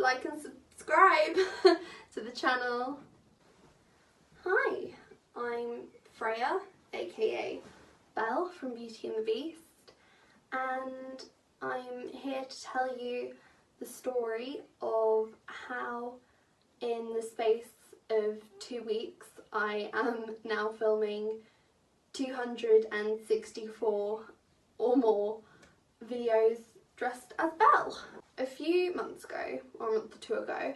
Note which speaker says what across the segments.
Speaker 1: like and subscribe to the channel. Hi, I'm Freya, aka Belle from Beauty and the Beast, and I'm here to tell you the story of how in the space of 2 weeks I am now filming 264 or more videos dressed as Belle. A few months ago, or a month or two ago,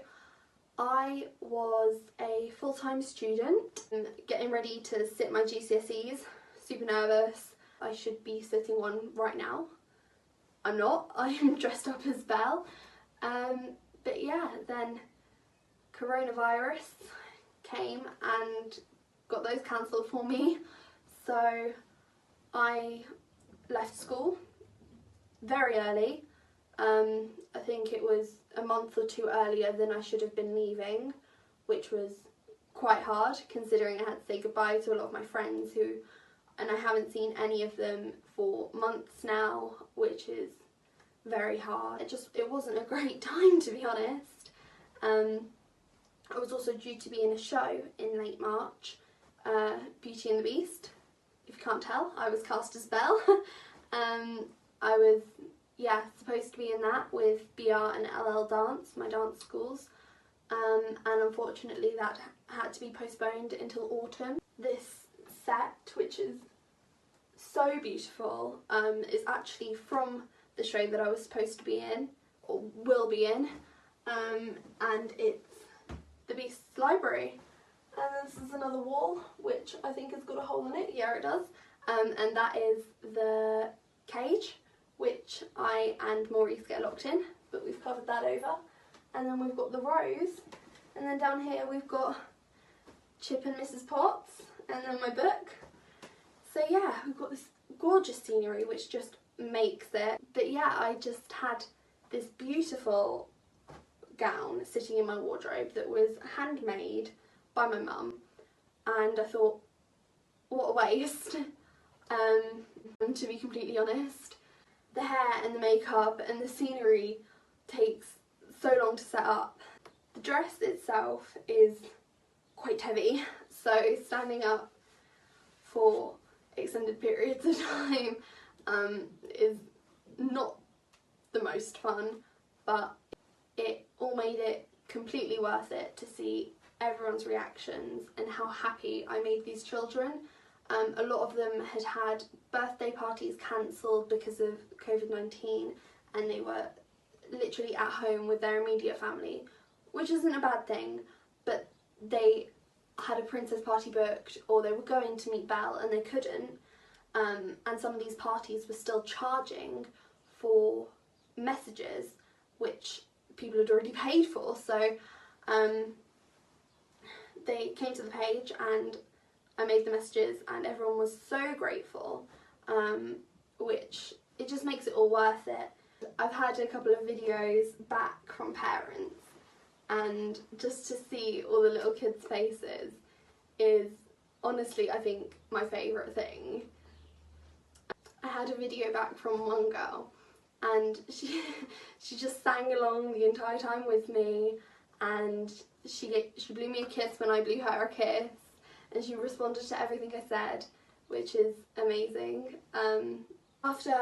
Speaker 1: I was a full-time student getting ready to sit my GCSEs, super nervous. I should be sitting one right now. I'm not, I'm dressed up as Belle. But yeah, then coronavirus came and got those cancelled for me. So I left school very early. I think it was a month or two earlier than I should have been leaving, which was quite hard considering I had to say goodbye to a lot of my friends and I haven't seen any of them for months now, which is very hard. It wasn't a great time, to be honest. I was also due to be in a show in late March, Beauty and the Beast. If you can't tell, I was cast as Belle. I was supposed to be in that with BR and LL Dance, my dance schools, and unfortunately that had to be postponed until autumn. This set, which is so beautiful, is actually from the show that I was supposed to be in, or will be in, and it's the Beast's library. And this is another wall, which I think has got a hole in it. Yeah, it does. And that is the cage, which I and Maurice get locked in, but we've covered that over. And then we've got the rose, and then down here we've got Chip and Mrs. Potts, and then my book. So yeah, we've got this gorgeous scenery which just makes it. But yeah, I just had this beautiful gown sitting in my wardrobe that was handmade by my mum, and I thought, what a waste, to be completely honest. The hair and the makeup and the scenery takes so long to set up. The dress itself is quite heavy, so standing up for extended periods of time is not the most fun, but it all made it completely worth it to see everyone's reactions and how happy I made these children. A lot of them had had birthday parties cancelled because of COVID-19, and they were literally at home with their immediate family, which isn't a bad thing, but they had a princess party booked, or they were going to meet Belle and they couldn't, and some of these parties were still charging for messages which people had already paid for. So they came to the page and I made the messages and everyone was so grateful, which it just makes it all worth it. I've had a couple of videos back from parents, and just to see all the little kids' faces is honestly, I think, my favourite thing. I had a video back from one girl and she just sang along the entire time with me, and she blew me a kiss when I blew her a kiss, and she responded to everything I said, which is amazing. After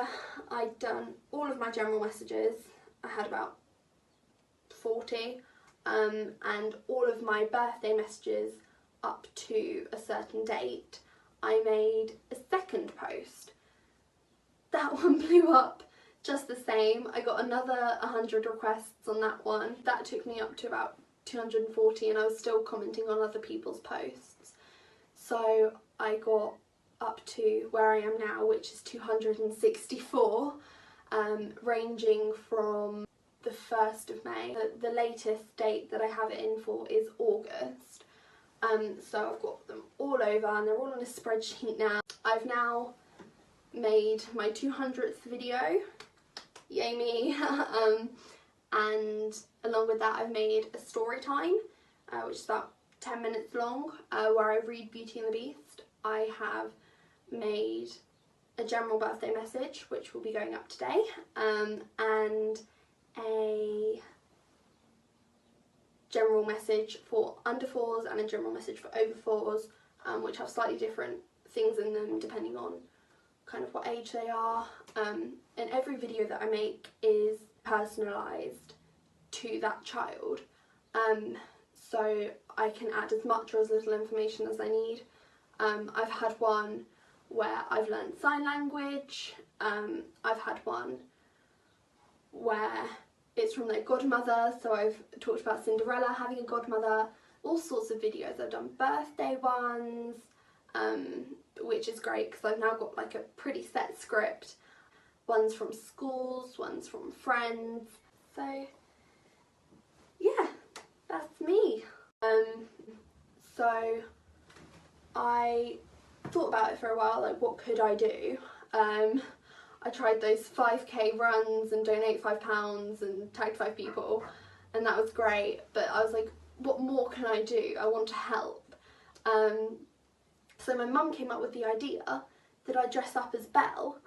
Speaker 1: I'd done all of my general messages, I had about 40, and all of my birthday messages up to a certain date, I made a second post. That one blew up just the same. I got another 100 requests on that one. That took me up to about 240, and I was still commenting on other people's posts. So I got up to where I am now, which is 264, ranging from the 1st of May. The latest date that I have it in for is August. So I've got them all over and they're all on a spreadsheet now. I've now made my 200th video, yay me, and along with that I've made a story time, which is about 10 minutes long, where I read Beauty and the Beast. I have made a general birthday message, which will be going up today, and a general message for under 4s and a general message for over 4s, which have slightly different things in them depending on kind of what age they are. And every video that I make is personalised to that child, so I can add as much or as little information as I need. I've had one where I've learned sign language, I've had one where it's from their godmother, so I've talked about Cinderella having a godmother, all sorts of videos. I've done birthday ones, which is great because I've now got like a pretty set script. Ones from schools, ones from friends. So yeah, that's me. So I thought about it for a while, like what could I do? I tried those 5k runs and donate £5 and tagged 5 people, and that was great, but I was like, what more can I do? I want to help. So my mum came up with the idea that I dress up as Belle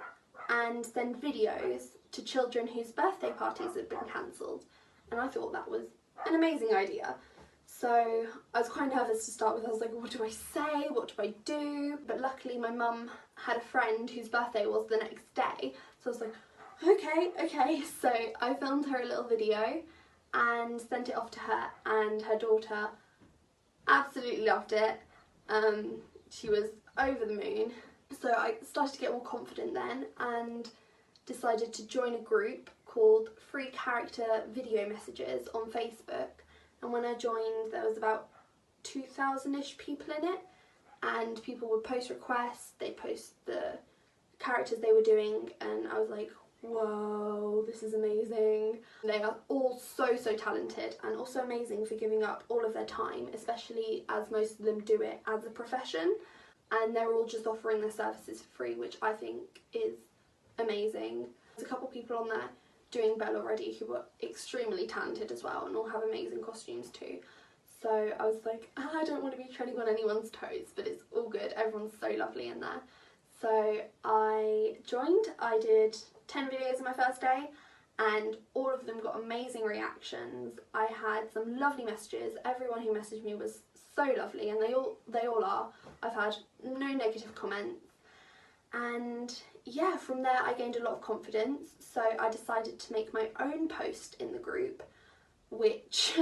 Speaker 1: and send videos to children whose birthday parties had been cancelled, and I thought that was an amazing idea. So I was quite nervous to start with. I was like, what do I say? What do I do? But luckily my mum had a friend whose birthday was the next day, so I was like, okay. So I filmed her a little video and sent it off to her, and her daughter absolutely loved it. She was over the moon. So I started to get more confident then and decided to join a group called Free Character Video Messages on Facebook. And when I joined, there was about 2,000-ish people in it, and people would post requests, they'd post the characters they were doing, and I was like, whoa, this is amazing. They are all so talented and also amazing for giving up all of their time, especially as most of them do it as a profession, and they're all just offering their services for free, which I think is amazing. There's a couple people on there doing Belle already who were extremely talented as well and all have amazing costumes too. So I was like, I don't want to be treading on anyone's toes, but it's all good, everyone's so lovely in there. So I joined, I did 10 videos on my first day, and all of them got amazing reactions. I had some lovely messages. Everyone who messaged me was so lovely, and they all are. I've had no negative comments, and yeah, from there I gained a lot of confidence, so I decided to make my own post in the group, which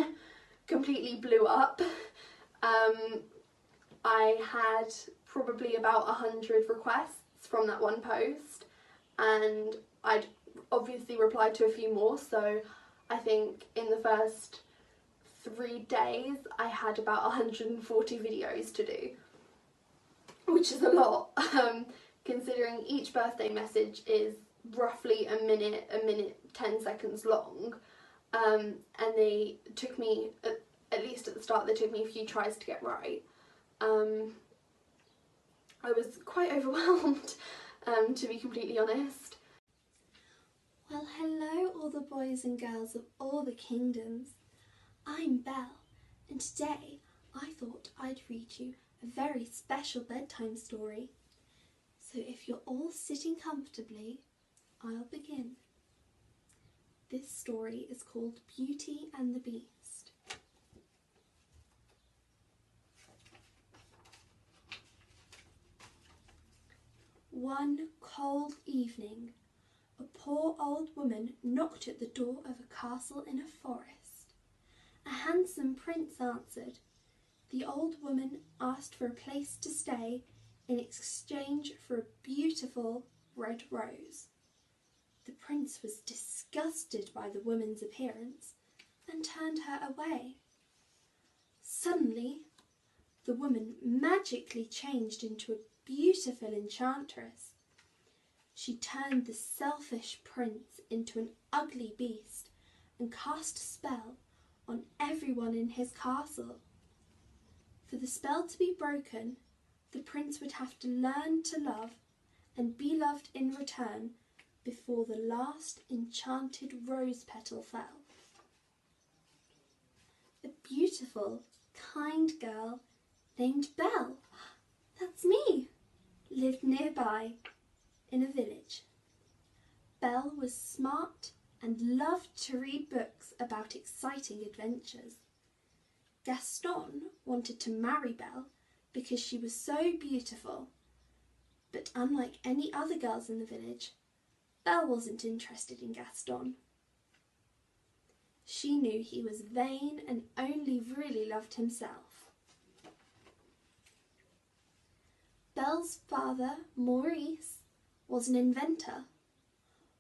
Speaker 1: completely blew up. I had probably about 100 requests from that one post, and I'd obviously replied to a few more, so I think in the first 3 days I had about 140 videos to do, which is a lot. Considering each birthday message is roughly a minute 10 seconds long, and they took me, at least at the start, they took me a few tries to get right. I was quite overwhelmed, to be completely honest.
Speaker 2: Well, hello all the boys and girls of all the kingdoms. I'm Belle, and today I thought I'd read you a very special bedtime story. So if you're all sitting comfortably, I'll begin. This story is called Beauty and the Beast. One cold evening, a poor old woman knocked at the door of a castle in a forest. A handsome prince answered. The old woman asked for a place to stay in exchange for a beautiful red rose. The prince was disgusted by the woman's appearance and turned her away. Suddenly, the woman magically changed into a beautiful enchantress. She turned the selfish prince into an ugly beast and cast a spell on everyone in his castle. For the spell to be broken, the prince would have to learn to love and be loved in return before the last enchanted rose petal fell. A beautiful, kind girl named Belle, that's me, lived nearby in a village. Belle was smart and loved to read books about exciting adventures. Gaston wanted to marry Belle because she was so beautiful. But unlike any other girls in the village, Belle wasn't interested in Gaston. She knew he was vain and only really loved himself. Belle's father, Maurice, was an inventor.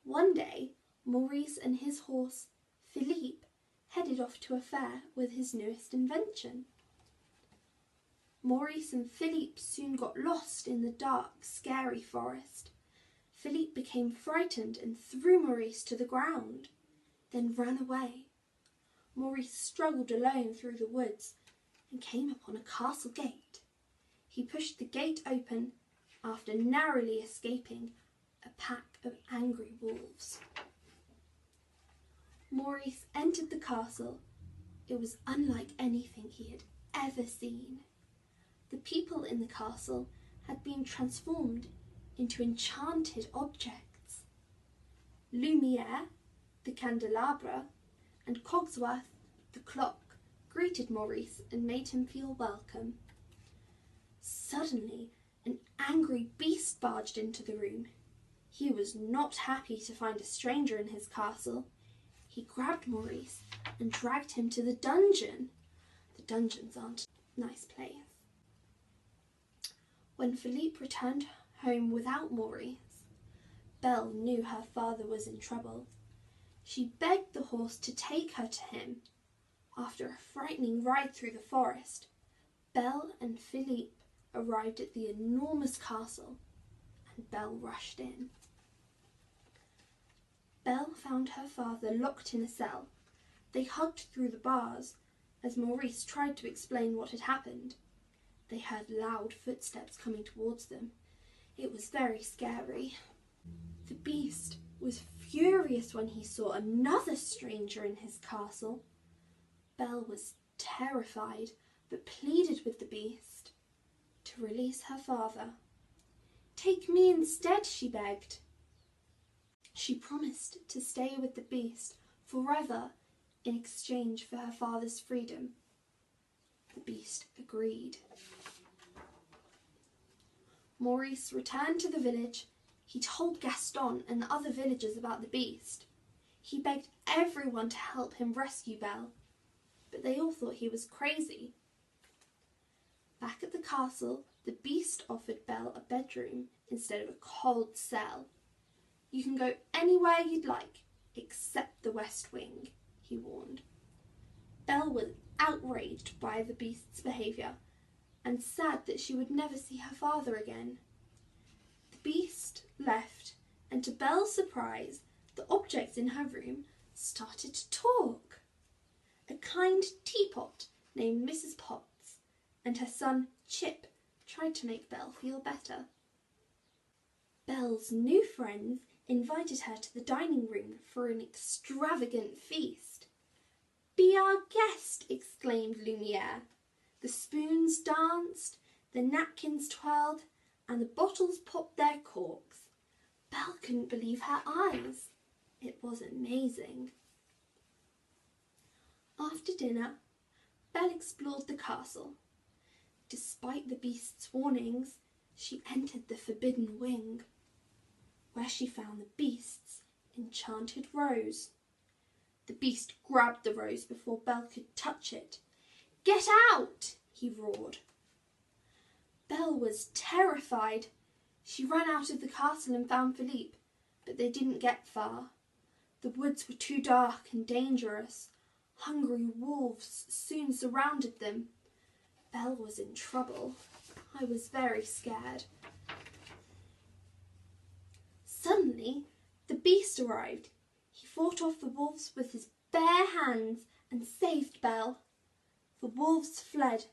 Speaker 2: One day, Maurice and his horse, Philippe, headed off to a fair with his newest invention. Maurice and Philippe soon got lost in the dark, scary forest. Philippe became frightened and threw Maurice to the ground, then ran away. Maurice struggled alone through the woods and came upon a castle gate. He pushed the gate open after narrowly escaping a pack of angry wolves. Maurice entered the castle. It was unlike anything he had ever seen. The people in the castle had been transformed into enchanted objects. Lumiere, the candelabra, and Cogsworth, the clock, greeted Maurice and made him feel welcome. Suddenly, an angry beast barged into the room. He was not happy to find a stranger in his castle. He grabbed Maurice and dragged him to the dungeon. The dungeons aren't a nice place. When Philippe returned home without Maurice, Belle knew her father was in trouble. She begged the horse to take her to him. After a frightening ride through the forest, Belle and Philippe arrived at the enormous castle, and Belle rushed in. Belle found her father locked in a cell. They hugged through the bars as Maurice tried to explain what had happened. They heard loud footsteps coming towards them. It was very scary. The beast was furious when he saw another stranger in his castle. Belle was terrified, but pleaded with the beast to release her father. "Take me instead," she begged. She promised to stay with the beast forever in exchange for her father's freedom. The beast agreed. Maurice returned to the village. He told Gaston and the other villagers about the beast. He begged everyone to help him rescue Belle, but they all thought he was crazy. Back at the castle, the beast offered Belle a bedroom instead of a cold cell. "You can go anywhere you'd like, except the West Wing," he warned. Belle was outraged by the beast's behaviour and sad that she would never see her father again. The beast left, and to Belle's surprise, the objects in her room started to talk. A kind teapot named Mrs. Potts and her son Chip tried to make Belle feel better. Belle's new friends invited her to the dining room for an extravagant feast. "Be our guest," exclaimed Lumiere. The spoons danced, the napkins twirled, and the bottles popped their corks. Belle couldn't believe her eyes. It was amazing. After dinner, Belle explored the castle. Despite the beast's warnings, she entered the forbidden wing, where she found the beast's enchanted rose. The beast grabbed the rose before Belle could touch it. "Get out!" he roared. Belle was terrified. She ran out of the castle and found Philippe, but they didn't get far. The woods were too dark and dangerous. Hungry wolves soon surrounded them. Belle was in trouble. I was very scared. Suddenly, the beast arrived. He fought off the wolves with his bare hands and saved Belle. The wolves fled,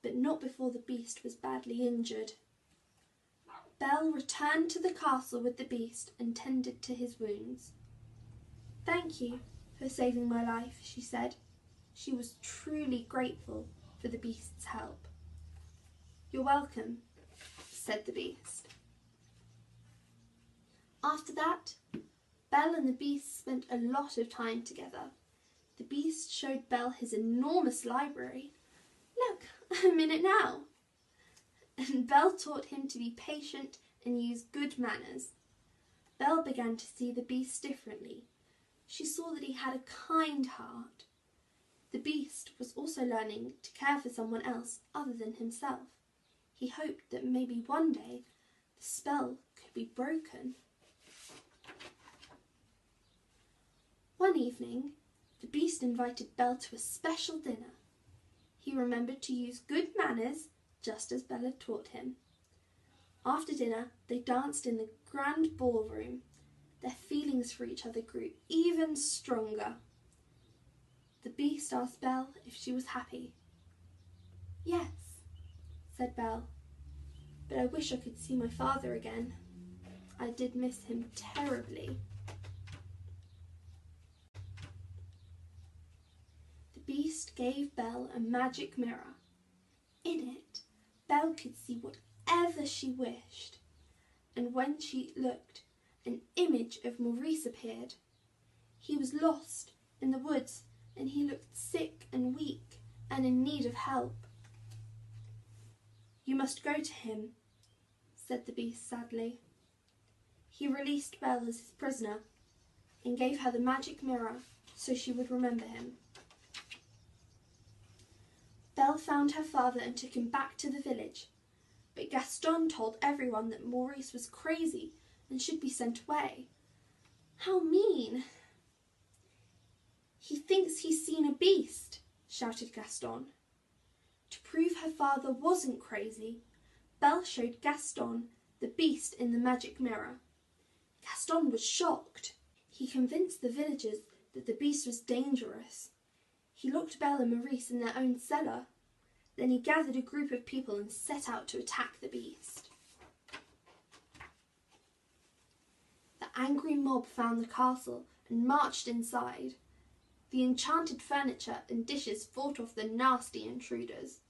Speaker 2: but not before the beast was badly injured. Belle returned to the castle with the beast and tended to his wounds. "Thank you for saving my life," she said. She was truly grateful for the beast's help. "You're welcome," said the beast. After that, Belle and the beast spent a lot of time together. The beast showed Belle his enormous library, Look, I'm in it now. And Belle taught him to be patient and use good manners. Belle began to see the beast differently. She saw that he had a kind heart. The beast was also learning to care for someone else other than himself. He hoped that maybe one day the spell could be broken. One evening, the beast invited Belle to a special dinner. He remembered to use good manners, just as Belle had taught him. After dinner, they danced in the grand ballroom. Their feelings for each other grew even stronger. The beast asked Belle if she was happy. "Yes," said Belle, "but I wish I could see my father again. I did miss him terribly." The beast gave Belle a magic mirror. In it, Belle could see whatever she wished, and when she looked, an image of Maurice appeared. He was lost in the woods, and he looked sick and weak and in need of help. "You must go to him," said the beast sadly. He released Belle as his prisoner and gave her the magic mirror so she would remember him. Belle found her father and took him back to the village, but Gaston told everyone that Maurice was crazy and should be sent away. "How mean!" "He thinks he's seen a beast," shouted Gaston. To prove her father wasn't crazy, Belle showed Gaston the beast in the magic mirror. Gaston was shocked. He convinced the villagers that the beast was dangerous. He locked Belle and Maurice in their own cellar. Then he gathered a group of people and set out to attack the beast. The angry mob found the castle and marched inside. The enchanted furniture and dishes fought off the nasty intruders.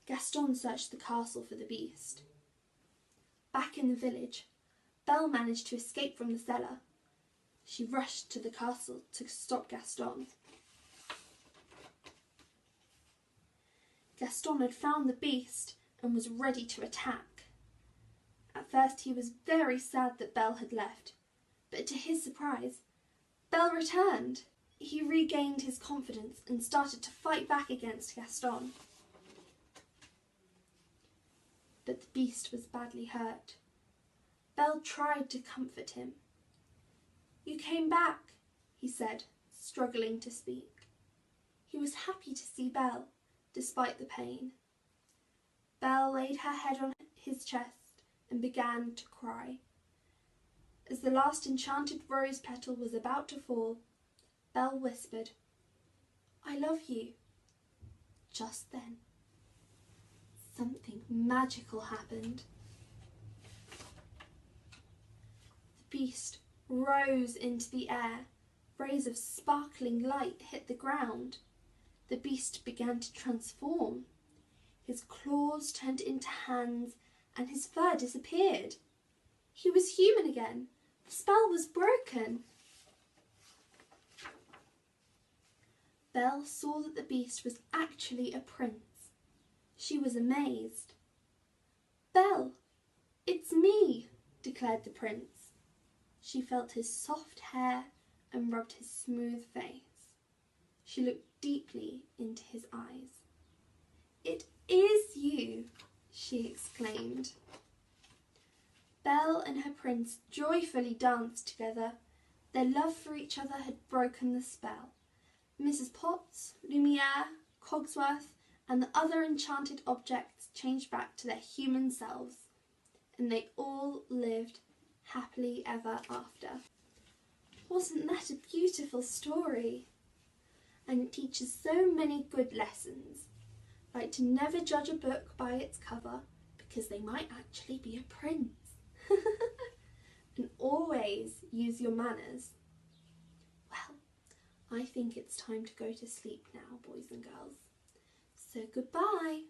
Speaker 2: Gaston searched the castle for the beast. Back in the village, Belle managed to escape from the cellar. She rushed to the castle to stop Gaston. Gaston had found the beast and was ready to attack. At first he was very sad that Belle had left, but to his surprise, Belle returned. He regained his confidence and started to fight back against Gaston. But the beast was badly hurt. Belle tried to comfort him. "You came back," he said, struggling to speak. He was happy to see Belle, despite the pain. Belle laid her head on his chest and began to cry. As the last enchanted rose petal was about to fall, Belle whispered, "I love you." Just then, something magical happened. The beast rose into the air. Rays of sparkling light hit the ground. The beast began to transform. His claws turned into hands and his fur disappeared. He was human again. The spell was broken. Belle saw that the beast was actually a prince. She was amazed. "Belle, it's me," declared the prince. She felt his soft hair and rubbed his smooth face. She looked deeply into his eyes. "It is you," she exclaimed. Belle and her prince joyfully danced together. Their love for each other had broken the spell. Mrs. Potts, Lumiere, Cogsworth, and the other enchanted objects changed back to their human selves, and they all lived happily ever after. Wasn't that a beautiful story? And it teaches so many good lessons, like to never judge a book by its cover because they might actually be a prince. And always use your manners. Well, I think it's time to go to sleep now, boys and girls. So goodbye.